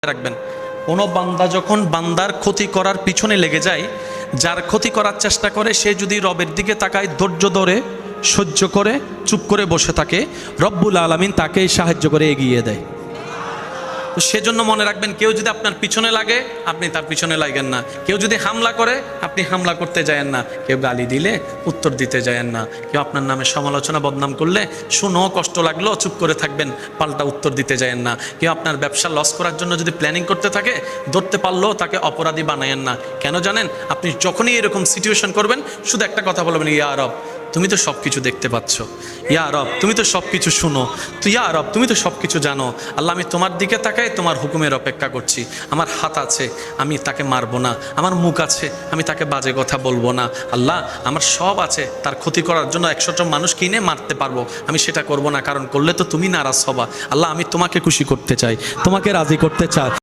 রাখবেন, কোনো বান্দা যখন বান্দার ক্ষতি করার পিছনে লেগে যায়, যার ক্ষতি করার চেষ্টা করে, সে যদি রবের দিকে তাকায়, ধৈর্য ধরে সহ্য করে চুপ করে বসে থাকে, রব্বুল আলামিন তাকে সাহায্য করে এগিয়ে দেয়। তো সেজন্য মনে রাখবেন, কেউ যদি আপনার পিছনে লাগে আপনি তার পিছনে লাগেন না, কেউ যদি হামলা করে আপনি হামলা করতে যায়েন না, কেউ গালি দিলে উত্তর দিতে যায়েন না, কেউ আপনার নামে সমালোচনা বদনাম করলে শুনো কষ্ট লাগলো চুপ করে থাকবেন, পাল্টা উত্তর দিতে যায়েন না, কেউ আপনার ব্যবসা লস করার জন্য যদি প্ল্যানিং করতে থাকে, ধরতে পারলেও তাকে অপরাধী বানায়েন না। কেন জানেন? আপনি যখনই এরকম সিচুয়েশন করবেন শুধু একটা কথা বলবেন, ইয়া রব তুমি তো সব কিছু দেখতে পাচ্ছ, ইয়া রব তুমি তো সব কিছু শুনো, তো ইয়া রব তুমি তো সব কিছু জানো। আল্লাহ আমি তোমার দিকে তাকাই, তোমার হুকুমের অপেক্ষা করছি। আমার হাত আছে, আমি তাকে মারবো না। আমার মুখ আছে, আমি তাকে বাজে কথা বলবো না। আল্লাহ আমার সব আছে, তার ক্ষতি করার জন্য 100টা মানুষ কিনে মারতে পারবো, আমি সেটা করবো না, কারণ করলে তো তুমি নারাজ হবা। আল্লাহ আমি তোমাকে খুশি করতে চাই, তোমাকে রাজি করতে চাই।